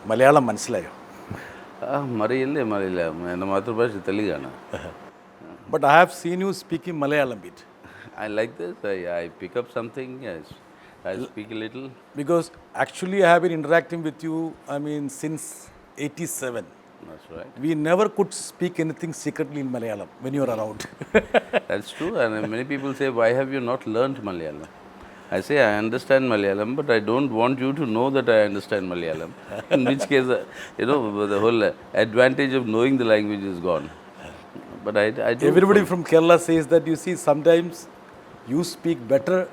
മലയാളം മനസ്സിലായോ? മറിയില്ലേ മറിയില്ല, എൻ്റെ മാതൃഭാഷ തെലുങ്കാണ്. But I have seen you speaking Malayalam bit. I like this. I pick up something. Yes, I speak a little. Because actually I have been interacting with you, since 87. That's right. We never could speak anything secretly in Malayalam when you are around. That's true. And many people say, why have you not learned Malayalam? I say, I understand Malayalam, but I don't want you to know that I understand Malayalam. In which case, the whole advantage of knowing the language is gone. But I do. Everybody from Kerala says that you see sometimes you speak better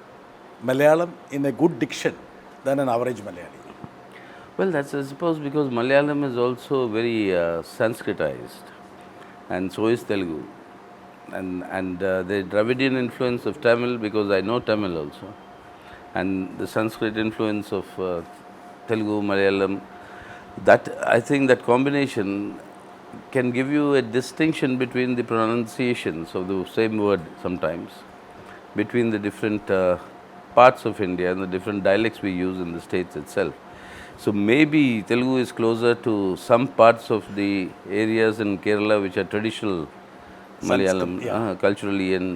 Malayalam in a good diction than an average Malayali. Well, that's I suppose because Malayalam is also very Sanskritized, and so is Telugu. And the Dravidian influence of Tamil, because I know Tamil also, and the Sanskrit influence of Telugu, Malayalam, that I think that combination can give you a distinction between the pronunciations of the same word sometimes, between the different parts of India and the different dialects we use in the states itself. So maybe Telugu is closer to some parts of the areas in Kerala which are traditional Malayalam, culturally and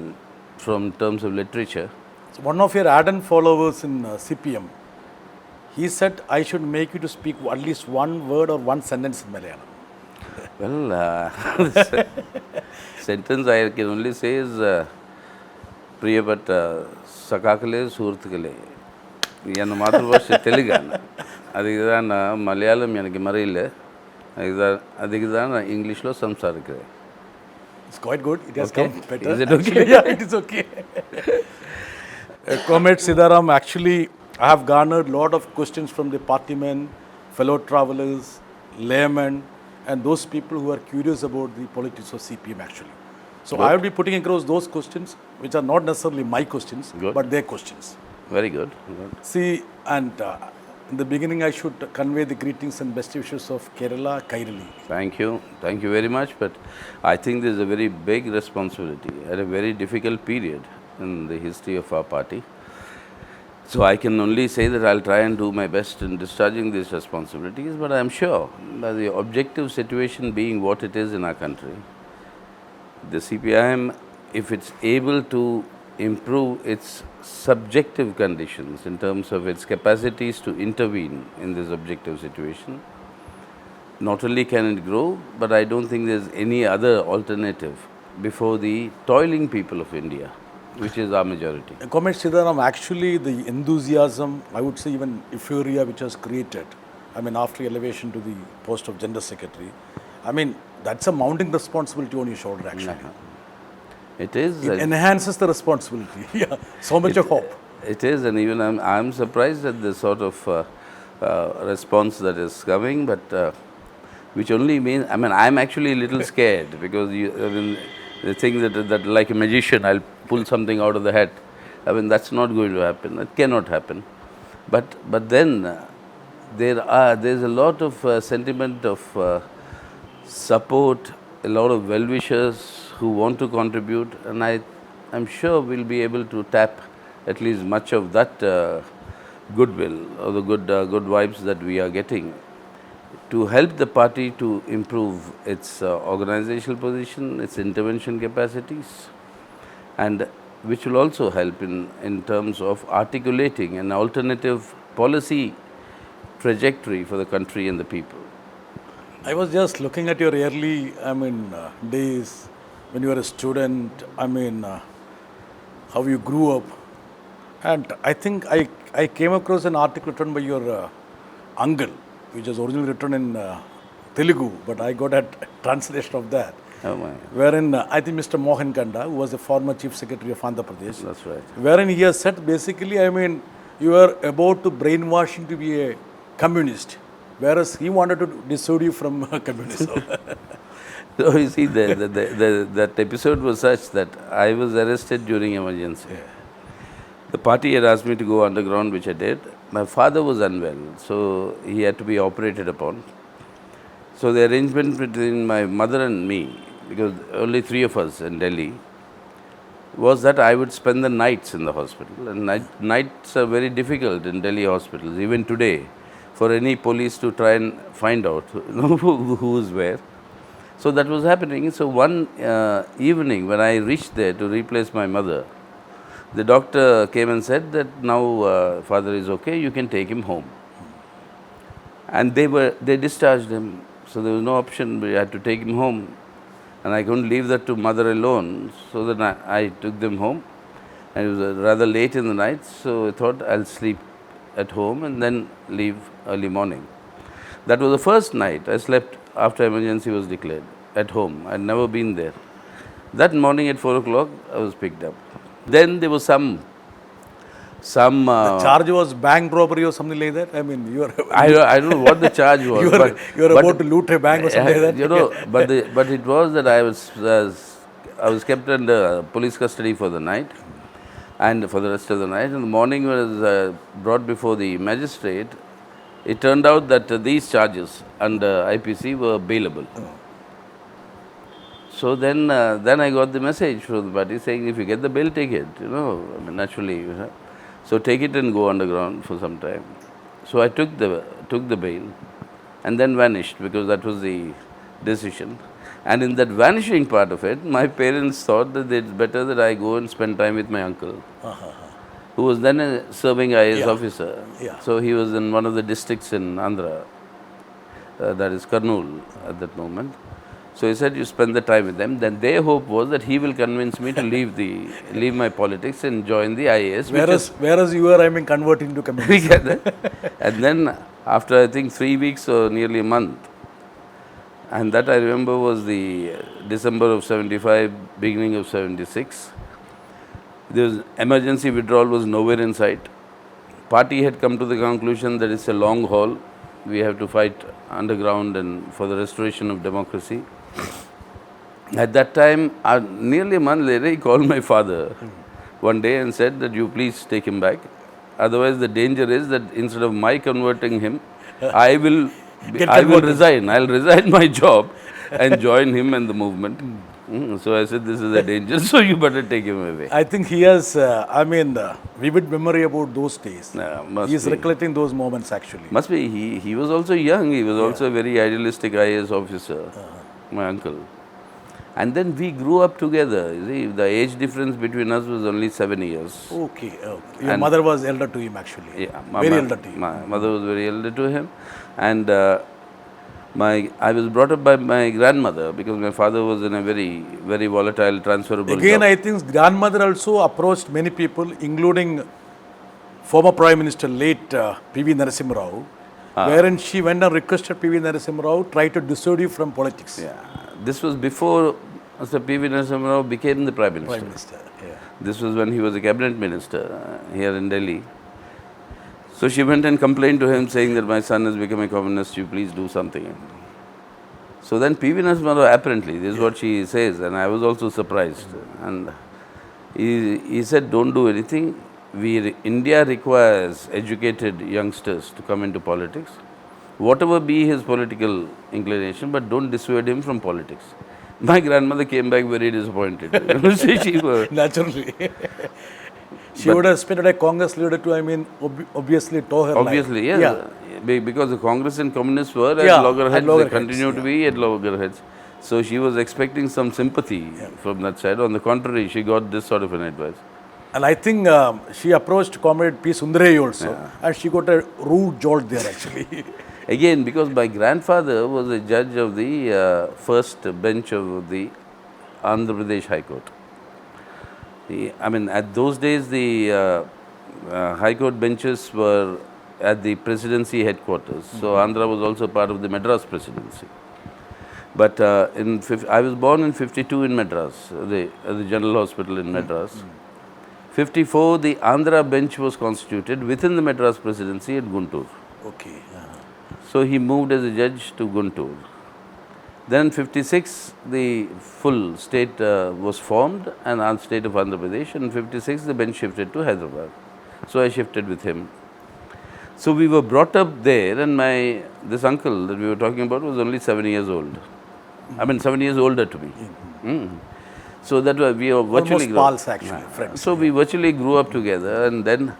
from terms of literature. So one of your ardent followers in CPM, he said I should make you to speak at least one word or one sentence in Malayalam. Well, sentence I can only say is Priyapata Sakakale Surthakale. என் மாதృభాష தெலுங்கான, அதுக்கு தான் நான் மலையாளம் எனக்கு மறையில, அதுக்கு தான் நான் இங்கிலீஷில் சம்சாரிக்கிறேன். It's quite good. It has come better. Is it okay? Yeah, it is okay. Comrade Sitaram, actually, I have garnered a lot of questions from the party men, fellow travelers, laymen, and those people who are curious about the politics of CPM actually. So I will be putting across those questions, which are not necessarily my questions, but their questions. Very good. See, and in the beginning, I should convey the greetings and best wishes of Kerala, Kairali. Thank you very much. But I think this is a very big responsibility at a very difficult period in the history of our party. So I can only say that I'll try and do my best in discharging these responsibilities, but I'm sure that the objective situation being what it is in our country, the CPIM, if it's able to improve its subjective conditions in terms of its capacities to intervene in this objective situation, not only can it grow, but I don't think there's any other alternative before the toiling people of India, which is our majority. Comrade Sitaram, actually the enthusiasm, I would say even euphoria which was created, after elevation to the post of General Secretary, that's a mounting responsibility on your shoulder actually. It is. It enhances the responsibility. Yeah, so much of hope. It is, and even I'm surprised at the sort of response that is coming, but which only means, I'm actually a little scared because the thing that like a magician, I'll pull something out of the hat. That's not going to happen. That cannot happen. But then there's a lot of sentiment of support, a lot of well-wishers who want to contribute, and I'm sure we'll be able to tap at least much of that goodwill or the good vibes that we are getting to help the party to improve its organizational position, its intervention capacities, and which will also help in terms of articulating an alternative policy trajectory for the country and the people. I was just looking at your early, days when you were a student, how you grew up. And I think I came across an article written by your uncle, which was originally written in Telugu, but I got a translation of that. Oh my. Wherein I think Mr. Mohan Kanda, who was the former Chief Secretary of Andhra Pradesh, That's right. wherein he has said basically, you are about to brainwashing to be a communist, whereas he wanted to dissuade you from communism. So you see, that episode was such that I was arrested during emergency. Yeah. The party had asked me to go underground, which I did. My father was unwell, so he had to be operated upon. So the arrangement between my mother and me, because only three of us in Delhi, was that I would spend the nights in the hospital. And nights are very difficult in Delhi hospitals, even today, for any police to try and find out who is where. So that was happening. So one evening when I reached there to replace my mother, the doctor came and said that now father is okay, you can take him home. And they discharged him. So there was no option, we had to take him home. And I couldn't leave that to mother alone, so then I took them home. And it was rather late in the night, so I thought I'll sleep at home and then leave early morning. That was the first night I slept after emergency was declared, at home. I'd never been there. That morning at 4 o'clock, I was picked up. Then there was some The charge was bank robbery or something like that? I mean, you are... I don't know what the charge was. you are about to loot a bank or something like that? You know, but it was that I was kept under police custody for the night and for the rest of the night. In the morning, when I was brought before the magistrate, it turned out that these charges under IPC were bailable. So then I got the message from the party saying, if you get the bail, take it. You know, I mean, naturally. So take it and go underground for some time. So I took the bail and then vanished, because that was the decision. And in that vanishing part of it, my parents thought that it's better that I go and spend time with my uncle, who was then a serving IAS officer. Yeah. So he was in one of the districts in Andhra, that is Kurnool at that moment. So he said, you spend the time with them. Then their hope was that he will convince me to leave my politics and join the IAS. Whereas you were, I mean, converting to communism. And then after, I think, 3 weeks or nearly a month, and that I remember was the December of 75, beginning of 76, there was emergency withdrawal was nowhere in sight. Party had come to the conclusion that it's a long haul. We have to fight underground and for the restoration of democracy. At that time, nearly a month later, he called my father one day and said that you please take him back. Otherwise, the danger is that instead of my converting him, I will resign. I'll resign my job and join him and the movement. So I said, this is a danger, so you better take him away. I think he has, vivid memory about those days. He is recollecting those moments actually. Must be. He was also young. He was also a very idealistic IAS officer, my uncle. And then we grew up together. You see, the age difference between us was only 7 years. Okay. Your mother was elder to him actually. Yeah, very elder to him. My mother was very elder to him. And I was brought up by my grandmother, because my father was in a very, very volatile, transferable Again, job. I think grandmother also approached many people, including former Prime Minister, late P.V. Narasimha Rao, wherein she went and requested P.V. Narasimha Rao try to dissuade you from politics. Yeah. This was before Mr. P.V. Narasimha Rao became the Prime Minister. Prime Minister, yeah. This was when he was a cabinet minister here in Delhi. So she went and complained to him, saying that my son has become a communist, you please do something. So then P.V. Narasimha Rao, apparently, this is what she says, and I was also surprised. And he said, don't do anything. India requires educated youngsters to come into politics, whatever be his political inclination, but don't dissuade him from politics. My grandmother came back very disappointed. Naturally. She would have expected a Congress leader to, obviously tow her Obviously, line. yes. Yeah. Because the Congress and Communists were at loggerheads, they continue to be at loggerheads. So she was expecting some sympathy from that side. On the contrary, she got this sort of an advice. And I think she approached Comrade P. Sundareya also, and she got a rude jolt there actually. Again, because my grandfather was a judge of the first bench of the Andhra Pradesh High Court. At those days, the High Court benches were at the presidency headquarters. So Andhra was also part of the Madras presidency. But I was born in 52 in Madras, the General Hospital in Madras. 54, the Andhra bench was constituted within the Madras presidency at Guntur. Okay. So he moved as a judge to Guntur. Then 56, the full state was formed, and state of Andhra Pradesh. And 56, the bench shifted to Hyderabad. So I shifted with him. So we were brought up there, and this uncle that we were talking about was only 7 years old. 7 years older to me. So that we are virtually Almost pals actually, friends. So we virtually grew up together, and then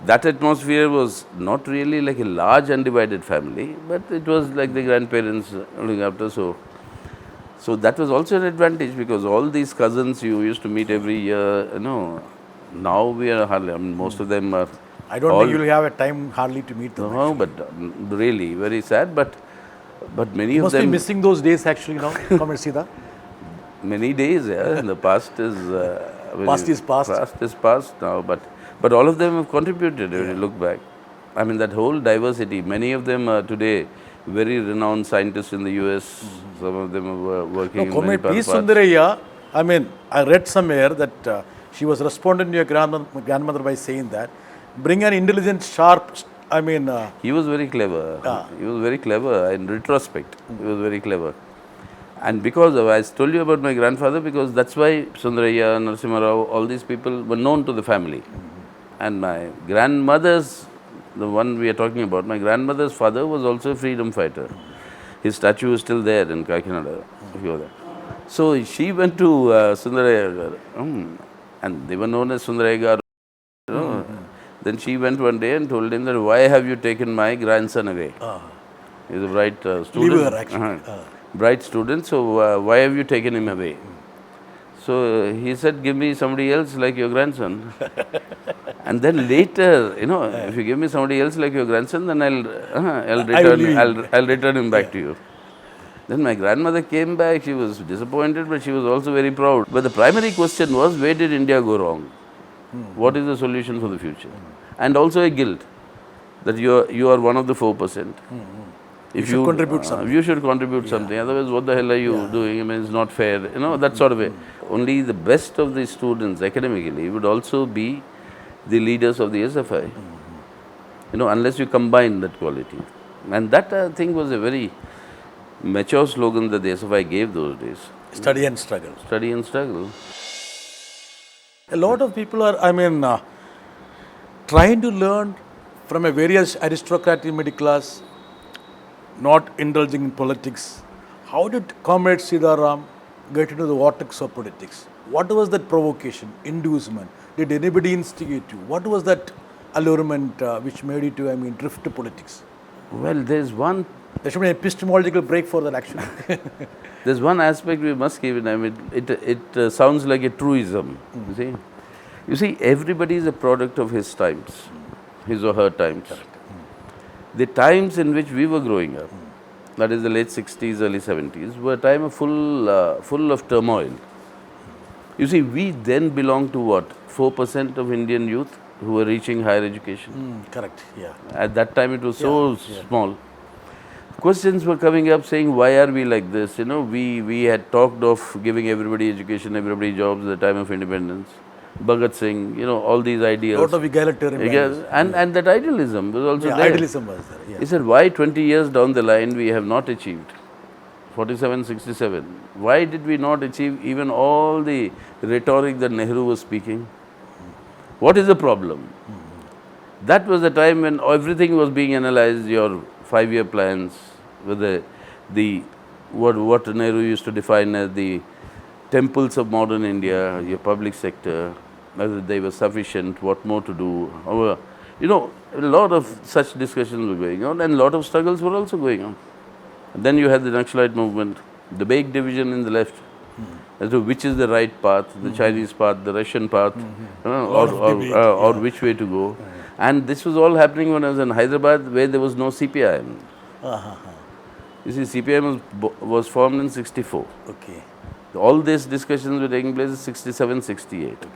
that atmosphere was not really like a large undivided family, but it was like the grandparents looking after. So that was also an advantage, because all these cousins you used to meet every year, now we are hardly, I mean, most of them are. I don't think you'll have a time hardly to meet them. No, but really very sad. But many You of must them be missing those days actually now, Comrade Sita. many days. Yeah, and the past is Past is past. Past is past now. But all of them have contributed. When you look back, I mean, that whole diversity. Many of them are today very renowned scientists in the US. Some of them are working. No, in Comrade many P. parts. Sundaraya, I mean, I read somewhere that she was responding to your grandmother by saying that, bring an intelligent, sharp, He was very clever. He was very clever in retrospect. He was very clever. And because of, I told you about my grandfather, because that's why Sundaraya, Narasimha Rao, all these people were known to the family. And my grandmother's, the one we are talking about, my grandmother's father was also a freedom fighter. His statue is still there in Kakinada, if you know that. So she went to Sundaraya, and they were known as Sundaraya. Then she went one day and told him that, why have you taken my grandson away? He's a bright student. Leave her actually. Bright student, so why have you taken him away? So he said, give me somebody else like your grandson. And then later, if you give me somebody else like your grandson, then I'll return him back to you. Then my grandmother came back. She was disappointed, but she was also very proud. But the primary question was, where did India go wrong? What is the solution for the future? And also a guilt that you are one of the 4%. If you should contribute something. You should contribute something. Otherwise, what the hell are you doing? I mean, it's not fair. That sort of way. Only the best of the students academically would also be the leaders of the SFI. Unless you combine that quality. And that, I think, was a very mature slogan that the SFI gave those days. Study and struggle. Study and struggle. A lot of people are, trying to learn from a various aristocratic middle class, not indulging in politics. How did Comrade Sitaram get into the vortex of politics? What was that provocation, inducement? Did anybody instigate you? What was that allurement which made you to, drift to politics? Well, there should be an epistemological break for that actually. There's one aspect we must keep in mind. It sounds like a truism. You see, everybody is a product of his times, his or her times. The times in which we were growing up, that is the late 60s, early 70s, were a time of full of turmoil. You see, we then belonged to what? 4% of Indian youth who were reaching higher education. Correct, yeah. At that time it was so small. Questions were coming up saying, why are we like this? We had talked of giving everybody education, everybody jobs at the time of independence. Bhagat Singh, all these ideals. A lot of egalitarian. And that idealism was also there. Idealism was there, yeah. He said, why 20 years down the line we have not achieved? 47, 67. Why did we not achieve even all the rhetoric that Nehru was speaking? What is the problem? That was the time when everything was being analyzed, your 5-year plans, with what Nehru used to define as the temples of modern India, your public sector, whether they were sufficient, what more to do. A lot of such discussions were going on, and a lot of struggles were also going on. Then you had the Naxalite movement, the big division in the left, as to which is the right path, the Chinese path, the Russian path, or which way to go. And this was all happening when I was in Hyderabad, where there was no CPIM. You see, CPIM was formed in 64. Okay. All these discussions were taking place in 67, 68. Okay.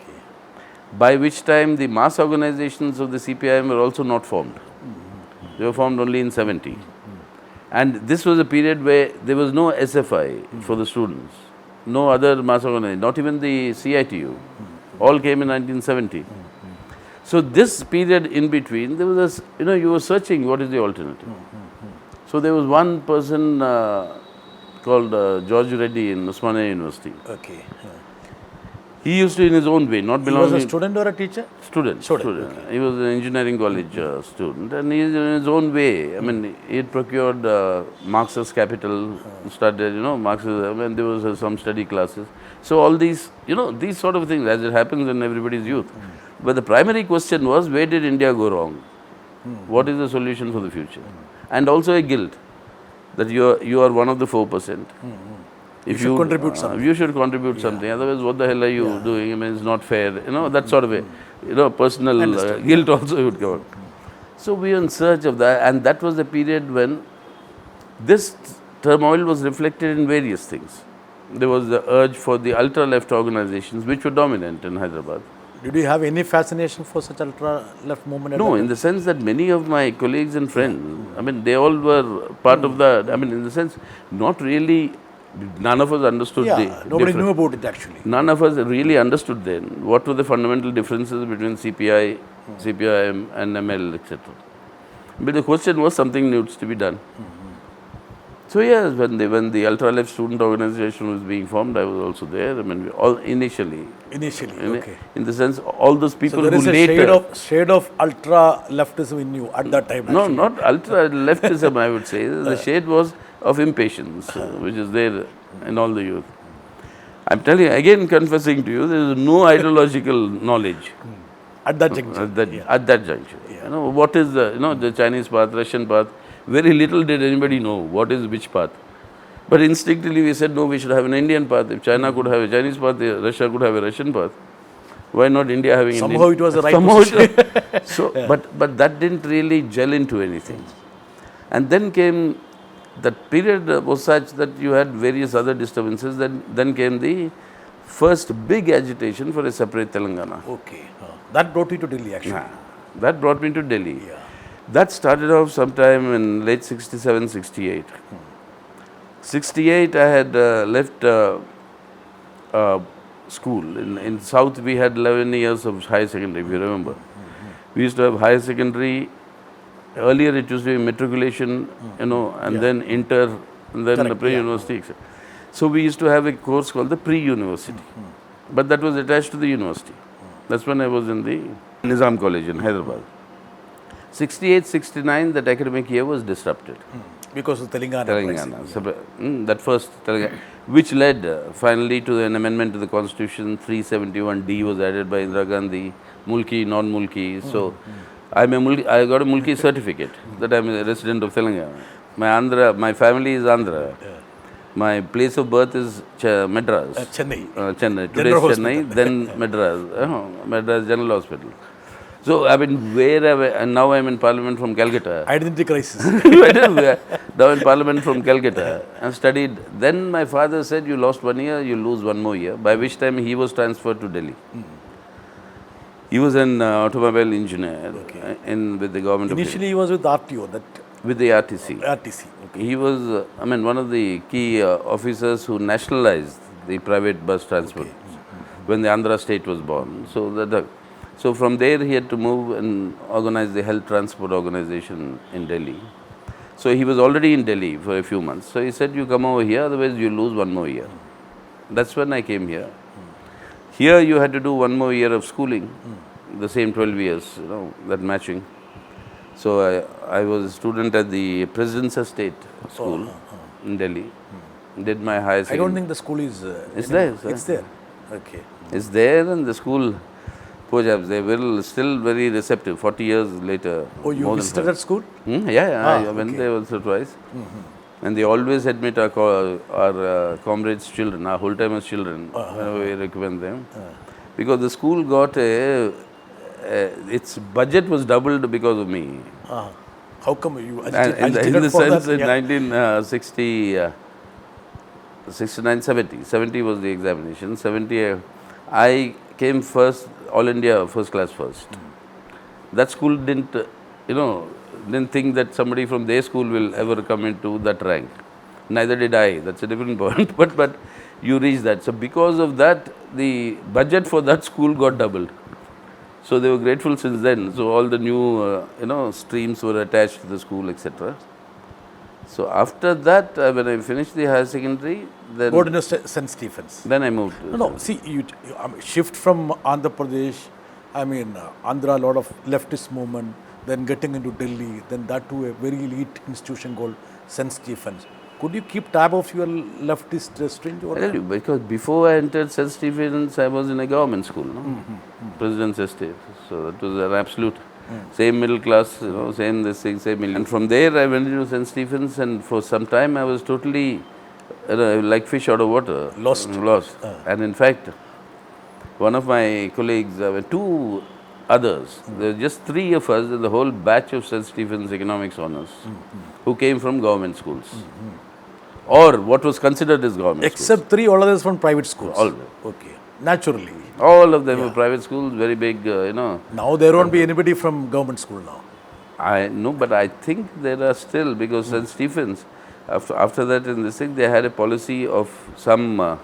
By which time the mass organizations of the CPIM were also not formed. They were formed only in 70. And this was a period where there was no SFI for the students, no other mass organization, not even the CITU. All came in 1970. So this period in between, there was you were searching what is the alternative. So there was one person called George Reddy in Osmania University. Okay. He used to in his own way, not He was belonging a student or a teacher? student. He was an engineering college student, and he is in his own way. I mean, he had procured Marxist capital, started, Marxism, and there was some study classes. So all these, these sort of things, as it happens in everybody's youth. But the primary question was, where did India go wrong? What is the solution for the future? And also a guilt that you are one of the 4%. If you should contribute something. You should contribute something. Otherwise, what the hell are you doing? I mean, it's not fair. That sort of a, personal guilt also would come out. So we were in search of that, and that was the period when this turmoil was reflected in various things. There was the urge for the ultra-left organizations, which were dominant in Hyderabad. Did you have any fascination for such ultra-left movement? No, in the sense that many of my colleagues and friends, I mean, they all were part of that. I mean, in the sense, not really. None of us understood nobody knew about it actually. None of us really understood then what were the fundamental differences between CPI, CPIM and ML, etc. But the question was something needs to be done. So yes, when the ultra-left student organization was being formed, I was also there. I mean, initially, okay. In the sense, all those people so there who is later... There is a shade of ultra-leftism in you at that time. No, not ultra-leftism, I would say. The shade was of impatience, which is there in all the youth. I'm telling you, again confessing to you, there is no ideological knowledge. At that juncture. At that juncture. What is the Chinese path, Russian path? Very little did anybody know what is which path. But instinctively we said, no, we should have an Indian path. If China could have a Chinese path, Russia could have a Russian path. Why not India having Somehow Indian? It was the right position. So, but that didn't really gel into anything. And then came, that period was such that you had various other disturbances. Then came the first big agitation for a separate Telangana. Okay. That brought you to Delhi actually. That brought me to Delhi. That started off sometime in late 67, 68. 68, I had left school. In South, we had 11 years of higher secondary, if you remember. We used to have higher secondary. Earlier, it used to be matriculation, and then inter, and then the pre-university, etc. So we used to have a course called the pre-university. But that was attached to the university. That's when I was in the Nizam College in Hyderabad. 68, 69, that academic year was disrupted. Because of Telangana. That first Telangana, which led finally to an amendment to the constitution. 371D was added by Indira Gandhi, Mulki, non-Mulki. So I got a Mulki certificate that I am a resident of Telangana. My family is Andhra. My place of birth is Madras. Chennai. Today is Chennai, then Madras. Madras General Hospital. So, I mean, and now I am in Parliament from Calcutta. Identity crisis. Now in Parliament from Calcutta. I studied. Then my father said, you lost 1 year, you lose 1 more year. By which time he was transferred to Delhi. He was an automobile engineer with the government. Initially, he was with RTO. With the RTC. RTC. Okay. He was, one of the key officers who nationalized the private bus transport when the Andhra state was born. So from there he had to move and organize the health transport organization in Delhi. So he was already in Delhi for a few months. So he said, you come over here, otherwise you lose 1 more year. That's when I came here. Here you had to do 1 more year of schooling, the same 12 years, that matching. So I was a student at the President's Estate School in Delhi. Did my higher secondary. I don't think the school is... it's there, sir. It's there. Okay. It's there, and the school... They were still very receptive 40 years later. Oh, you visited that school? I went there also twice. And they always admit our comrades' children, our whole-timers' children, whenever we recommend them. Because the school got its budget was doubled because of me. How come you agitated in the sense in 1960, 69, 70 was the examination. 70, I came first, All India first class first. That school didn't think that somebody from their school will ever come into that rank. Neither did I. That's a different point. But you reach that. So because of that, the budget for that school got doubled. So they were grateful since then. So all the new streams were attached to the school, etc. So after that, when I finished the higher secondary, then Go to St. Stephen's. then I moved. No, see, shift from Andhra Pradesh, Andhra, a lot of leftist movement, then getting into Delhi, then that to a very elite institution called St. Stephen's. Could you keep tab of your leftist string? I tell you, because before I entered St. Stephen's, I was in a government school, no? President's Estate. So that was an absolute same middle class, same this thing, same million. And from there, I went into St. Stephen's, and for some time, I was totally like fish out of water. Lost. And in fact, one of my colleagues, two others, there were just three of us in the whole batch of St. Stephen's economics honors who came from government schools. Or what was considered as government Except three, all others from private schools. All of them. Okay. Naturally. All of them were private schools, very big, Now there won't be anybody from government school now. I know, but I think there are still, because St. Stephen's, after that in this thing, they had a policy of some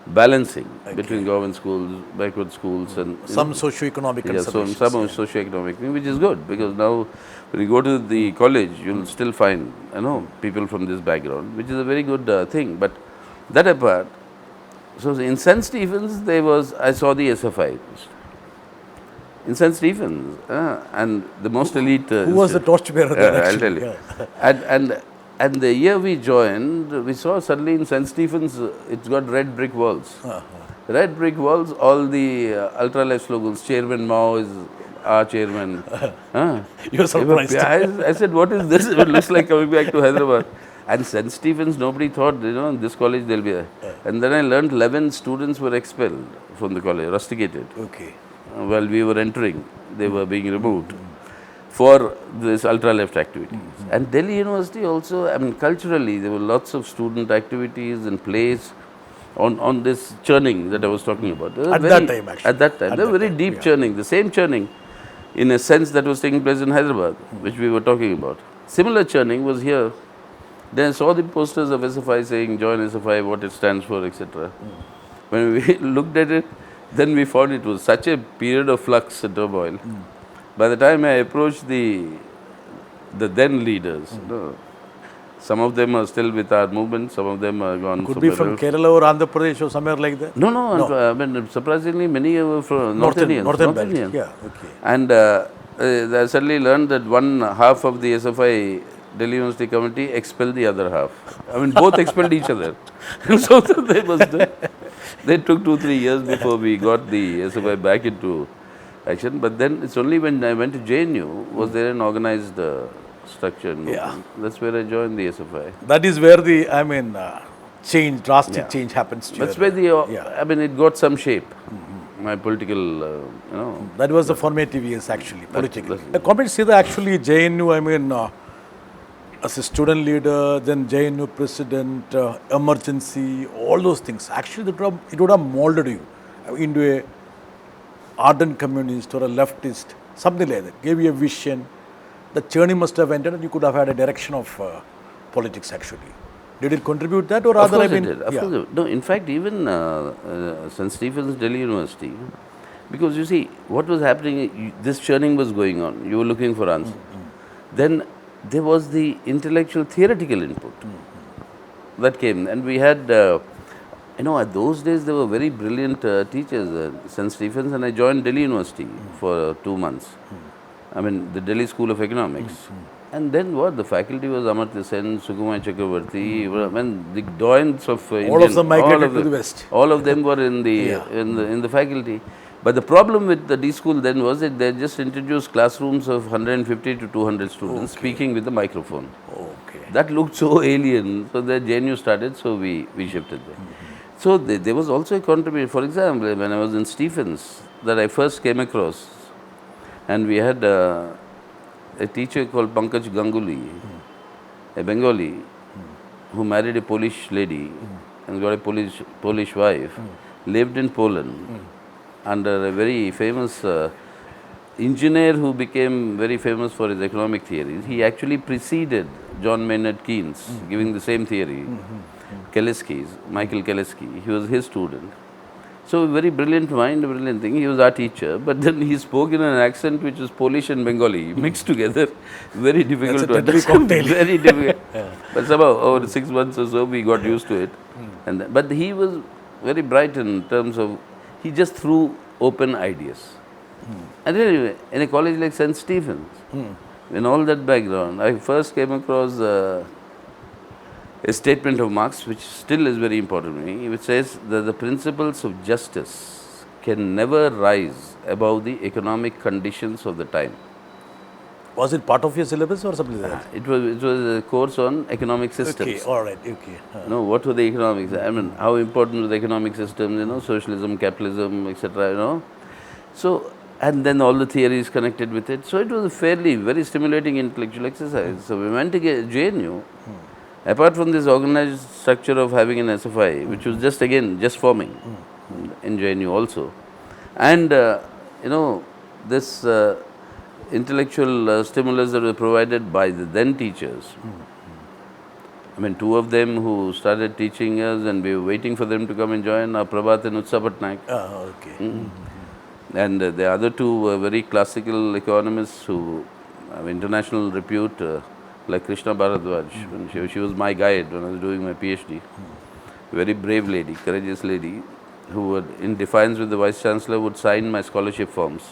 balancing between government schools, backward schools, and some socio-economic considerations. Some socio-economic thing, which is good, because now when you go to the college, you'll still find people from this background, which is a very good thing. But that apart, so in St. Stephen's, I saw the SFI. In St. Stephen's, and the most elite. Who was the torchbearer there? I'll tell you. And the year we joined, we saw suddenly in St. Stephen's, it's got red brick walls. Red brick walls, all the ultra-left slogans. Chairman Mao is our chairman. You were surprised. I said, what is this? It looks like coming back to Hyderabad. And St. Stephen's, nobody thought, in this college they'll be there. And then I learned 11 students were expelled from the college, rusticated. Okay. While we were entering, they were being removed for this ultra-left activities. And Delhi University also, culturally, there were lots of student activities and plays on this churning that I was talking about. That time, actually. At that time. They were very deep churning, the same churning in a sense that was taking place in Hyderabad, which we were talking about. Similar churning was here. Then I saw the posters of SFI saying, join SFI, what it stands for, etc. When we looked at it, then we found it was such a period of flux and turmoil. By the time I approached the then leaders, some of them are still with our movement, some of them are gone. Could be from Kerala or Andhra Pradesh or somewhere like that? No. Surprisingly, many were from North Indians. Northern Indians. Yeah, okay. And I suddenly learned that one half of the SFI Delhi University committee expelled the other half. Both expelled each other. So they took 2-3 years before we got the SFI back into action. But then it's only when I went to JNU was there an organized structure. That's where I joined the SFI. That is where the, drastic change happens to That's where it got some shape. My political, That was the formative years actually, politically. Comrade Sita, actually JNU, as a student leader, then JNU president, emergency, all those things. Actually, it would have molded you into a ardent communist or a leftist, something like that. Gave you a vision. The journey must have ended and you could have had a direction of politics actually. Did it contribute that or rather? Of course it did. Of course. No, in fact, even St. Stephen's Delhi University, because you see, what was happening, this churning was going on. You were looking for answers. Then there was the intellectual theoretical input that came, and we had, at those days there were very brilliant teachers at St. Stephen's, and I joined Delhi University for 2 months. The Delhi School of Economics. And then the faculty was Amartya Sen, Sukumar Chakravarti, the doyens of Indian. All of them migrated to the West. All of them were in the faculty. But the problem with the D school then was that they just introduced classrooms of 150 to 200 students speaking with the microphone. That looked so alien. So the JNU started, so we shifted there. So there was also a contribution. For example, when I was in Stephen's, that I first came across, and we had a teacher called Pankaj Ganguly, a Bengali, who married a Polish lady and got a Polish wife, lived in Poland under a very famous engineer who became very famous for his economic theories. He actually preceded John Maynard Keynes, giving the same theory, Michael Kelesky, he was his student. So very brilliant mind, brilliant thing. He was our teacher, but then he spoke in an accent which was Polish and Bengali mixed together. Very difficult That's to a deadly understand. cocktail. Very difficult. But somehow over 6 months or so we got used to it. But he was very bright in terms of, he just threw open ideas. And anyway, in a college like St. Stephen's, in all that background, I first came across a statement of Marx, which still is very important to me, which says that the principles of justice can never rise above the economic conditions of the time. Was it part of your syllabus or something like that? It was a course on economic systems. Okay, all right, okay. No, what were the economics? I mean, how important were the economic systems, you know, socialism, capitalism, etc., you know. So, and then all the theories connected with it. So, it was a fairly, very stimulating intellectual exercise. So, we went to JNU. Apart from this organized structure of having an SFI, which was just again, just forming in JNU also. And, you know, this intellectual stimulus that were provided by the then teachers. I mean, two of them who started teaching us and we were waiting for them to come and join are Prabhat and Utsa Patnaik. Okay. And the other two were very classical economists who have international repute, like Krishna Bharadwaj. She was my guide when I was doing my PhD. Very brave lady, courageous lady, who would, in defiance with the Vice Chancellor, would sign my scholarship forms,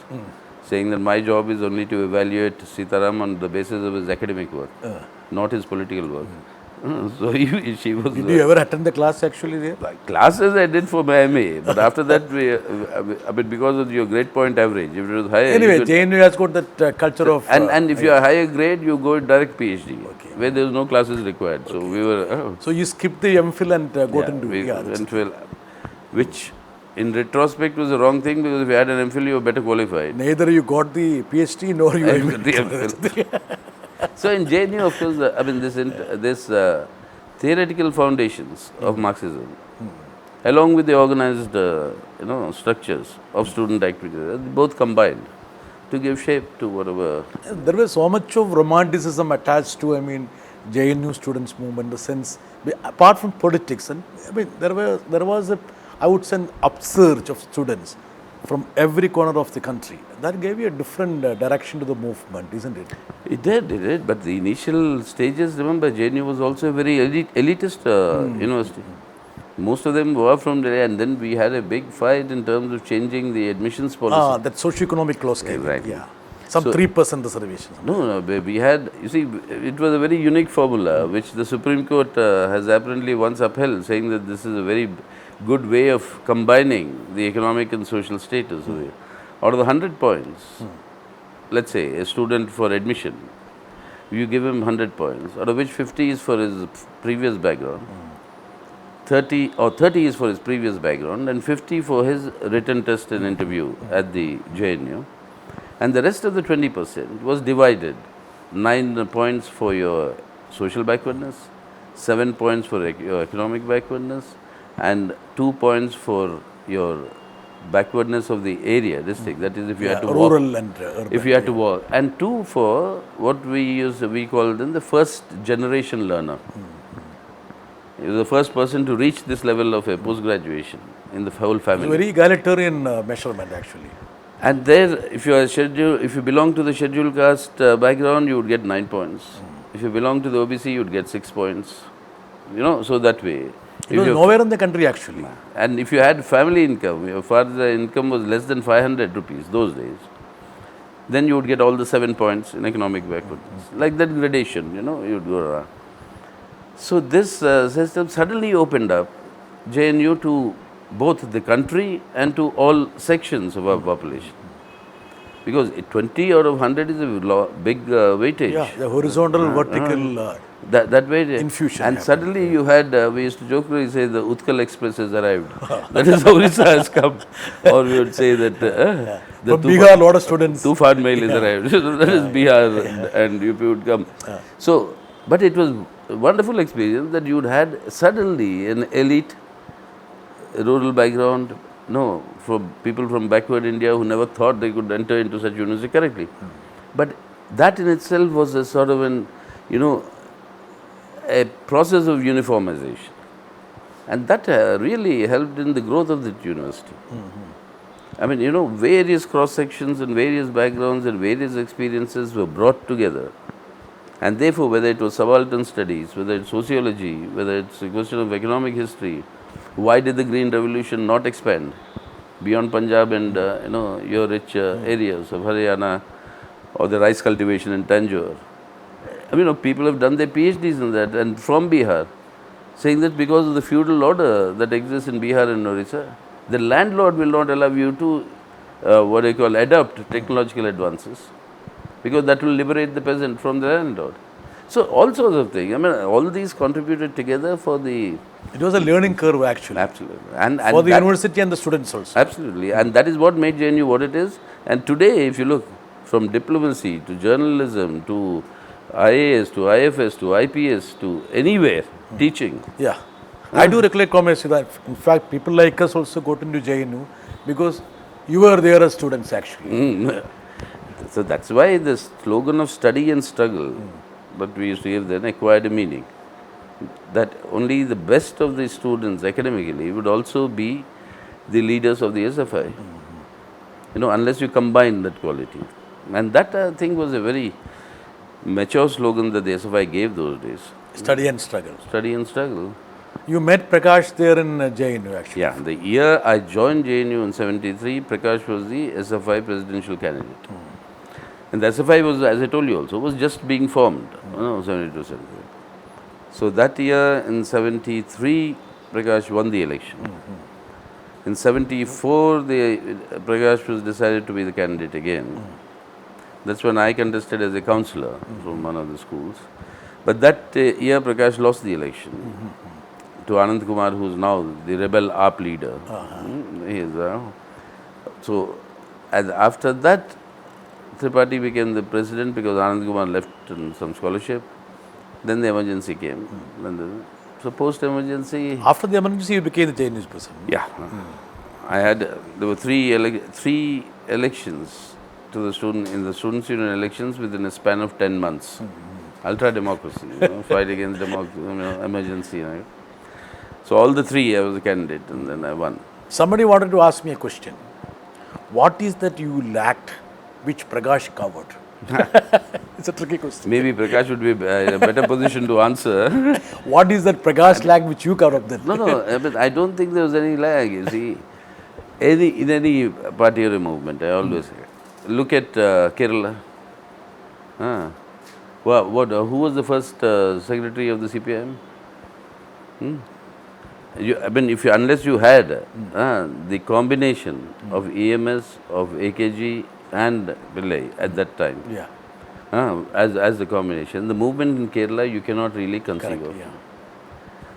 saying that my job is only to evaluate Sitaram on the basis of his academic work, not his political work. So she was... Did you ever attend the class actually there? Classes I did for my MA, but after that, I mean, because of your grade point average, if it was higher... Anyway, JNU has got that culture of... And if you are higher grade, you go direct PhD, where there was no classes required. So we were... So you skipped the MPhil and got into... MPhil, which in retrospect was the wrong thing, because if you had an MPhil, you were better qualified. Neither you got the PhD nor you... got the MPhil. So in JNU, of course, I mean, this theoretical foundations of Marxism, along with the organized, you know, structures of student activities, both combined to give shape to whatever. There was so much of romanticism attached to, I mean, JNU students movement, in the sense, apart from politics, and I mean, there was a, I would say, an upsurge of students from every corner of the country. That gave you a different direction to the movement, isn't it? It did. But the initial stages, remember, JNU was also a very elitist university. Most of them were from Delhi, and then we had a big fight in terms of changing the admissions policy. That socio-economic clause came. Exactly. Yeah. Some 3% reservations. No, we had, you see, it was a very unique formula, which the Supreme Court has apparently once upheld, saying that this is a very good way of combining the economic and social status. Out of the 100 points, let's say a student for admission, you give him 100 points, out of which 50 is for his previous background, 30 is for his previous background, and 50 for his written test and interview at the JNU. And the rest of the 20% was divided, 9 points for your social backwardness, 7 points for your economic backwardness, and 2 points for your backwardness of the area, district. That is, if you had to walk. Rural and urban. If you had to walk. And 2 for what we call them the first generation learner. He was the first person to reach this level of a post-graduation in the whole family. It's a very egalitarian measurement, actually. And there, if you belong to the scheduled caste background, you would get 9 points. If you belong to the OBC, you would get 6 points. You know, so that way. It was nowhere in the country, actually. And if you had family income, your father's income was less than 500 rupees those days, then you would get all the 7 points in economic backwardness. Like that gradation, you know, you would go around. So this system suddenly opened up JNU to both the country and to all sections of our population. Because 20 out of 100 is a big weightage. Yeah, the horizontal, vertical that way infusion. And suddenly you had, we used to jokingly say the Utkal Express has arrived. That is how Orissa has come. Or we would say that the from Bihar, a lot of students. Tufan Mail is arrived. So that is Bihar and UP would come. So, but it was a wonderful experience that you had suddenly an elite rural background, from people from backward India who never thought they could enter into such university correctly. But that in itself was a sort of an, a process of uniformization. And that really helped in the growth of the university. I mean, various cross sections and various backgrounds and various experiences were brought together. And therefore, whether it was subaltern studies, whether it's sociology, whether it's a question of economic history, why did the Green Revolution not expand beyond Punjab and your rich areas of Haryana, or the rice cultivation in Tanjore? I mean, people have done their PhDs in that, and from Bihar, saying that because of the feudal order that exists in Bihar and Orissa, the landlord will not allow you to adopt technological advances, because that will liberate the peasant from the landlord. So all sorts of things. I mean, all these contributed together for the... It was a learning curve actually. Absolutely. And for the university and the students also. Absolutely. And that is what made JNU what it is. And today, if you look from diplomacy to journalism to IAS to IFS to IPS to anywhere, teaching. Yeah. I do recollect, Comrade Sitaram. In fact, people like us also got into JNU because you were there as students actually. So that's why the slogan of study and struggle that we used to give then acquired a meaning. That only the best of the students academically would also be the leaders of the SFI. Unless you combine that quality. And that I think was a very mature slogan that the SFI gave those days. Study and struggle. Study and struggle. You met Prakash there in JNU actually. Yeah, the year I joined JNU in 73, Prakash was the SFI presidential candidate. And the SFI was, as I told you also, was just being formed, 72, 73. So that year in 73, Prakash won the election. In 74, Prakash was decided to be the candidate again. That's when I contested as a councillor from one of the schools. But that year, Prakash lost the election to Anand Kumar, who is now the rebel AAP leader. He is, so after that, Tripathi became the president because Anand Kumar left in some scholarship. Then the emergency came. So post-emergency... After the emergency, you became the JNU's president. Yeah. There were three elections to the students' union elections within a span of 10 months. Ultra-democracy, fight against emergency. Right? So all the three, I was a candidate and then I won. Somebody wanted to ask me a question. What is that you lacked which Prakash covered? It's a tricky question. Maybe Prakash would be in a better position to answer. What is that Prakash lacked which you covered then? No, I don't think there was any lag. You see, in any party or a movement, I always look at Kerala. Who was the first secretary of the CPIM? Unless you had the combination of EMS, of AKG and Pillai at that time, as the combination, the movement in Kerala you cannot really conceive of. Yeah.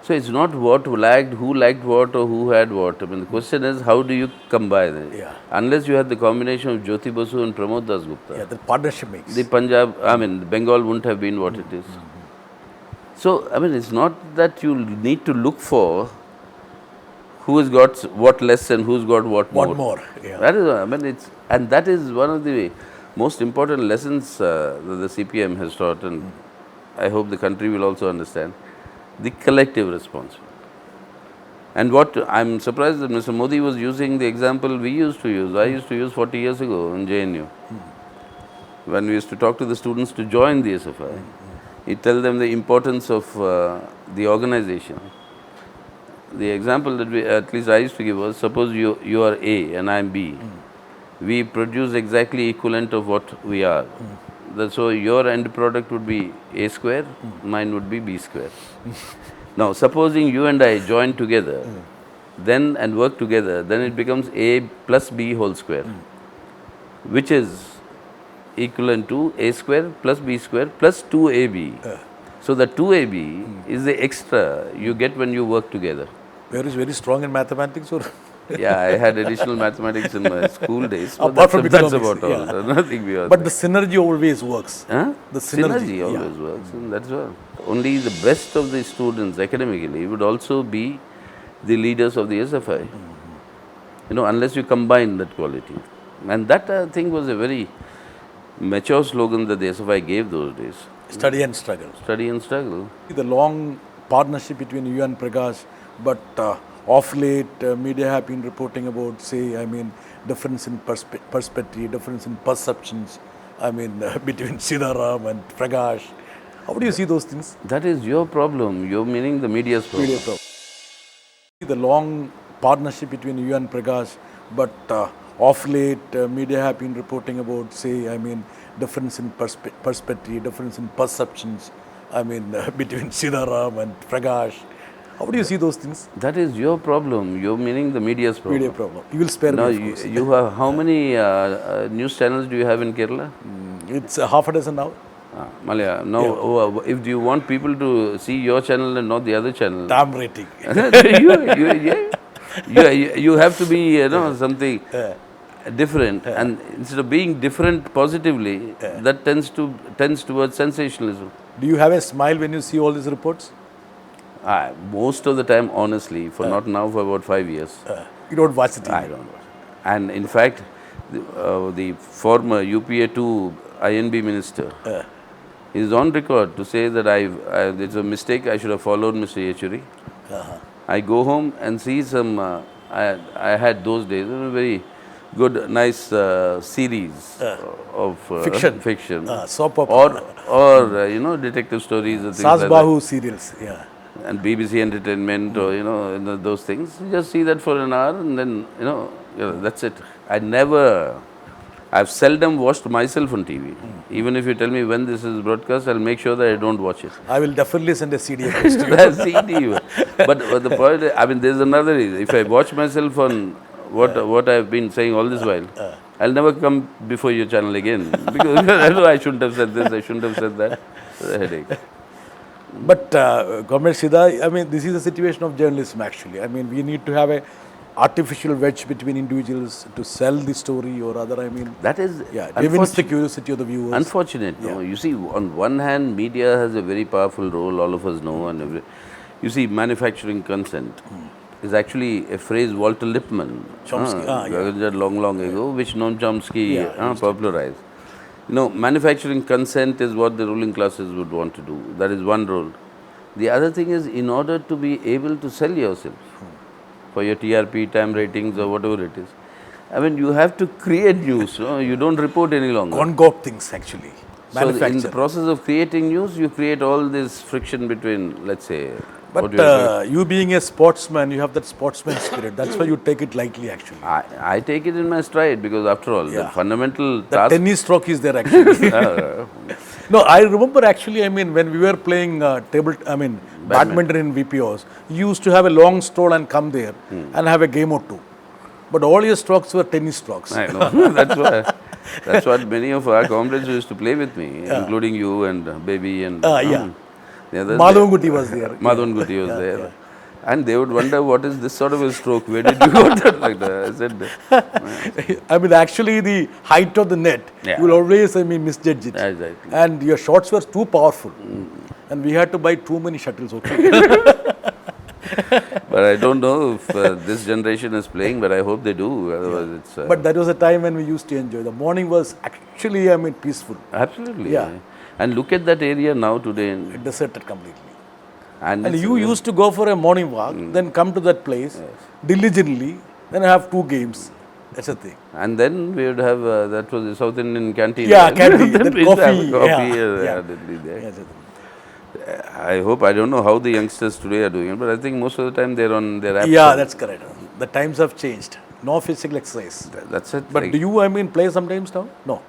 So it's not what lagged, who lacked what or who had what. The question is how do you combine it? Yeah. Unless you had the combination of Jyoti Basu and Pramod Das Gupta. Yeah, the partnership makes. The Bengal wouldn't have been what it is. So, it's not that you need to look for who has got what less and who's got what more. What more, yeah. That is one of the most important lessons that the CPM has taught, and I hope the country will also understand, the collective responsibility. And what I'm surprised that Mr. Modi was using the example we used to use. I used to use 40 years ago in JNU. When we used to talk to the students to join the SFI, he'd tell them the importance of the organization. The example that at least I used to give was, suppose you are A and I am B. We produce exactly equivalent of what we are. So your end product would be A square, mine would be B square. Now, supposing you and I join together, and work together, then it becomes A plus B whole square, which is equivalent to A square plus B square plus 2AB. So the 2AB is the extra you get when you work together. Where is very strong in mathematics or? Yeah, I had additional mathematics in my school days. But Apart from that's economics, about all. Nothing beyond But the synergy always works. Huh? The synergy always works, and that's all. Only the best of the students academically would also be the leaders of the SFI. Unless you combine that quality. And that I think was a very mature slogan that the SFI gave those days. Study and struggle. Study and struggle. The long partnership between you and Prakash but of late, media have been reporting about, say, difference in perspective, difference in perceptions, between Sitaram and Prakash. How do you see those things? That is your problem. You're meaning the media's problem. Media problem. The long partnership between you and Prakash, but of late, media have been reporting about, say, difference in perspective, difference in perceptions, between Sitaram and Prakash. How do you see those things? That is your problem. You're meaning the media's problem. Media problem. You will spare No, me, of course. you have how many news channels do you have in Kerala? It's half a dozen now. Malaya. Now, if you want people to see your channel and not the other channel, Damn rating. you have to be something different, and instead of being different positively, that tends towards sensationalism. Do you have a smile when you see all these reports? Most of the time, honestly, not now, for about 5 years. You don't watch the TV? I don't watch. And in fact, the former UPA2 INB minister is on record to say that it's a mistake, I should have followed Mr. Yechury. I go home and see some, I had those days, a very good, nice series of fiction. Soap opera. Or detective stories or things Sas like Bahu serials, yeah. and BBC Entertainment or those things. You just see that for an hour and then that's it. I've seldom watched myself on TV. Even if you tell me when this is broadcast, I'll make sure that I don't watch it. I will definitely send a CD across to you. That's CD. But the point, there's another reason. If I watch myself on what I've been saying all this while, I'll never come before your channel again. Because I shouldn't have said this, I shouldn't have said that. It's a headache. But Comrade Sida, this is a situation of journalism actually. We need to have a artificial wedge between individuals to sell the story or other, That is wins the curiosity of the viewers. Unfortunate. Yeah. No? You see, on one hand, media has a very powerful role, all of us know. And you see, manufacturing consent is actually a phrase Walter Lippmann, long ago, which Noam Chomsky popularized. Manufacturing consent is what the ruling classes would want to do. That is one role. The other thing is, in order to be able to sell yourself for your TRP, time ratings or whatever it is, you have to create news. You don't report any longer. Concoct things actually. So in the process of creating news, you create all this friction between, let's say, but you being a sportsman, you have that sportsman spirit. That's why you take it lightly actually. I take it in my stride because after all, the fundamental task... tennis stroke is there actually. No, I remember actually, when we were playing badminton in VPOs, you used to have a long stroll and come there and have a game or two. But all your strokes were tennis strokes. I know. That's what many of our comrades used to play with me, including you and Baby and... Madhavan Gutti was there. Madhavan Gutti was there. And they would wonder, what is this sort of a stroke? Where did you go that like that? I said... actually the height of the net, you will always, misjudge it. Exactly. And your shots were too powerful. And we had to buy too many shuttles, okay? But I don't know if this generation is playing, but I hope they do. Otherwise it's... But that was a time when we used to enjoy. The morning was actually, peaceful. Absolutely. Yeah. And look at that area now today. Deserted completely. And you used to go for a morning walk, then come to that place, diligently, then have 2 games. That's the thing. And then we would have, that was the South Indian canteen. Yeah, canteen. Then coffee. There. I hope, I don't know how the youngsters today are doing it, but I think most of the time they're on their apps. Yeah, that's correct. The times have changed. No physical exercise. That's it. But do you, play sometimes now? No.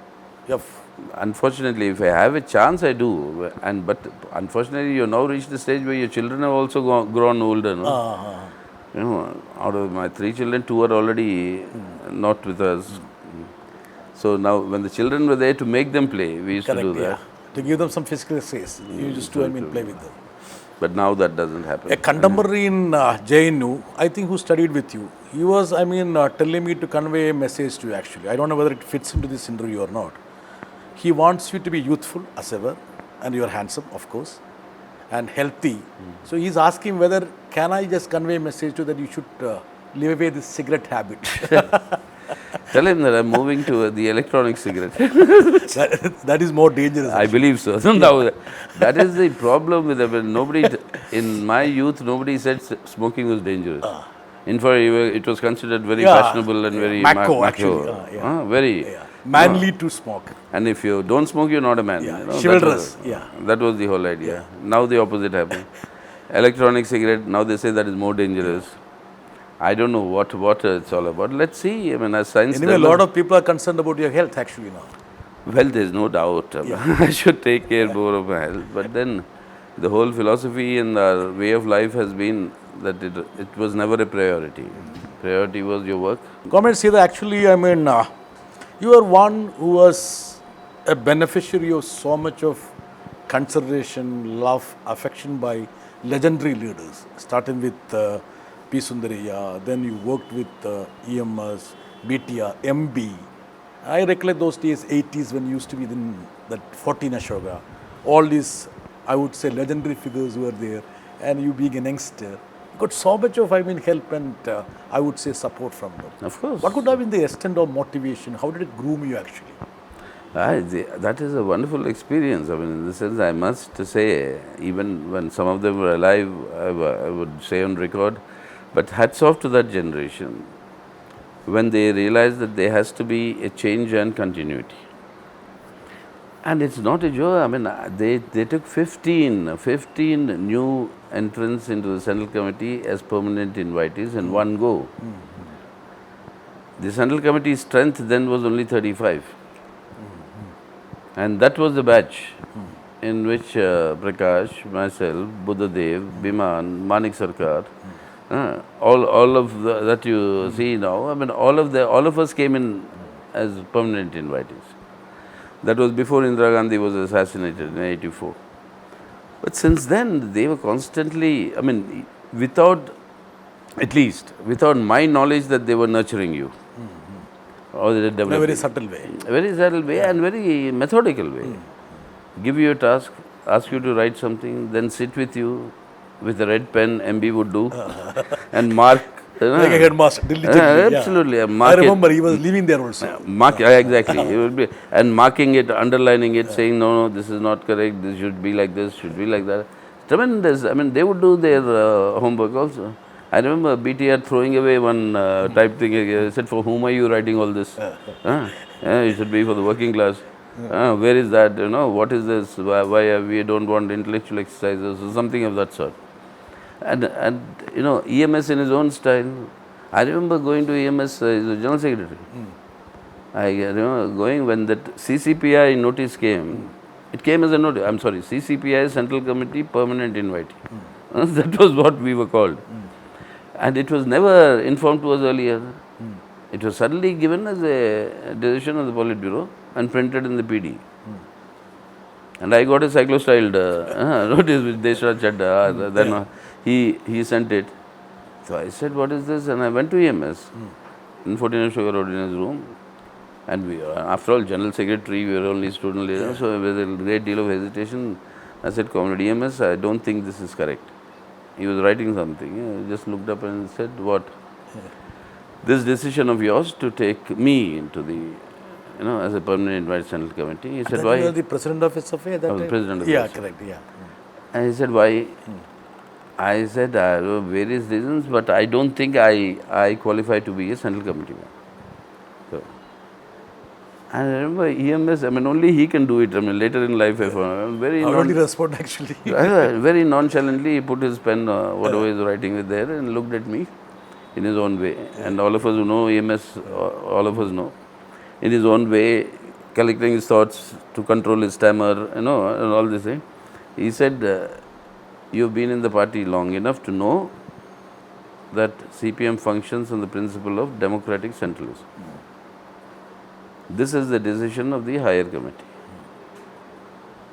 Unfortunately, if I have a chance, I do. But unfortunately, you now reached the stage where your children have also grown older. No? Out of my 3 children, 2 are already not with us. So now, when the children were there to make them play, we used to do that. To give them some physical exercise. You used to, play with them. But now that doesn't happen. A contemporary in JNU, I think, who studied with you, he was, telling me to convey a message to you actually. I don't know whether it fits into this interview or not. He wants you to be youthful as ever, and you are handsome, of course, and healthy. So he's asking whether, can I just convey a message to you that you should leave away this cigarette habit? Tell him that I'm moving to the electronic cigarette. That is more dangerous. I believe so. Now, that is the problem with nobody, in my youth, nobody said smoking was dangerous. In fact, it was considered very fashionable and very macho, macho. actually. Very. Manly to smoke. And if you don't smoke, you're not a man. Chivalrous. That was the whole idea. Now the opposite happened. Electronic cigarette, now they say that is more dangerous. I don't know what it's all about. Let's see. I mean, as science Anyway, a lot of people are concerned about your health actually now. Well, there's no doubt. I should take care more of my health. But then the whole philosophy and our way of life has been that it was never a priority. Priority was your work. Comrade Sitaram, actually, I mean, you are one who was a beneficiary of so much of consideration, love, affection by legendary leaders, starting with P. Sundaraya, then you worked with EMS, BTR, MB. I recollect those days, 80s, when you used to be in that 14 Ashoka. All these, I would say, legendary figures were there, and you being a youngster, you got so much of, help and I would say support from them. Of course. What could have been the extent of motivation? How did it groom you actually? That is a wonderful experience. I mean, in the sense, I must say, even when some of them were alive, I would say on record, but hats off to that generation when they realized that there has to be a change and continuity. And it's not a joke. I mean, they took 15 new entrants into the Central Committee as permanent invitees in one go. The Central Committee's strength then was only 35. And that was the batch in which Prakash, myself, Buddhadev, Biman, Manik Sarkar, all of that you see now, I mean, all of us came in as permanent invitees. That was before Indira Gandhi was assassinated in 84. But since then, they were constantly, I mean, without my knowledge that they were nurturing you. Or they In a very subtle way. Very subtle way and very methodical way. Give you a task, ask you to write something, then sit with you with a red pen, MB would do, and mark. Like a headmaster, diligently. Absolutely. I remember he was living there also. Exactly. He would be, and marking it, underlining it, saying, no, this is not correct, this should be like this, should be like that. Tremendous. I mean, they would do their homework also. I remember BTR throwing away one type thing. He said, for whom are you writing all this? It should be for the working class. Where is that? What is this? Why we don't want intellectual exercises or something of that sort. And EMS in his own style. I remember going to EMS, he's a general secretary. I remember going when that CCPI notice came. It came as a notice. I'm sorry, CCPI Central Committee Permanent Invitee. That was what we were called. And it was never informed to us earlier. It was suddenly given as a decision of the Politburo and printed in the PD. And I got a cyclo-styled notice with Deshra Chadda. Then he sent it. So I said, what is this? And I went to EMS in 14 Sugar Road in his room. And we, after all, General Secretary, we were only student leaders. So with a great deal of hesitation, I said, Comrade EMS, I don't think this is correct. He was writing something. He just looked up and said, what? This decision of yours to take me into the, as a permanent invite Central Committee. He said, why? You were the president of SFA at that time? President of Yeah, SFA. correct, yeah. And he said, why? I said, I have various reasons, but I don't think I qualify to be a Central Committee man. So, and I remember EMS, only he can do it. Later in life, I found very How did he respond actually? very nonchalantly, he put his pen, whatever he was writing with there, and looked at me in his own way. And all of us who know EMS, all of us know, in his own way, collecting his thoughts to control his stammer, and all this thing. He said, you've been in the party long enough to know that CPM functions on the principle of democratic centralism. This is the decision of the higher committee.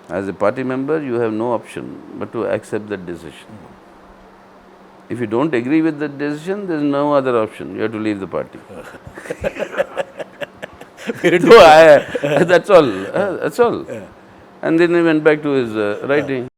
As a party member, you have no option but to accept that decision. If you don't agree with that decision, there is no other option. You have to leave the party. So that's all. That's all. And then he went back to his writing.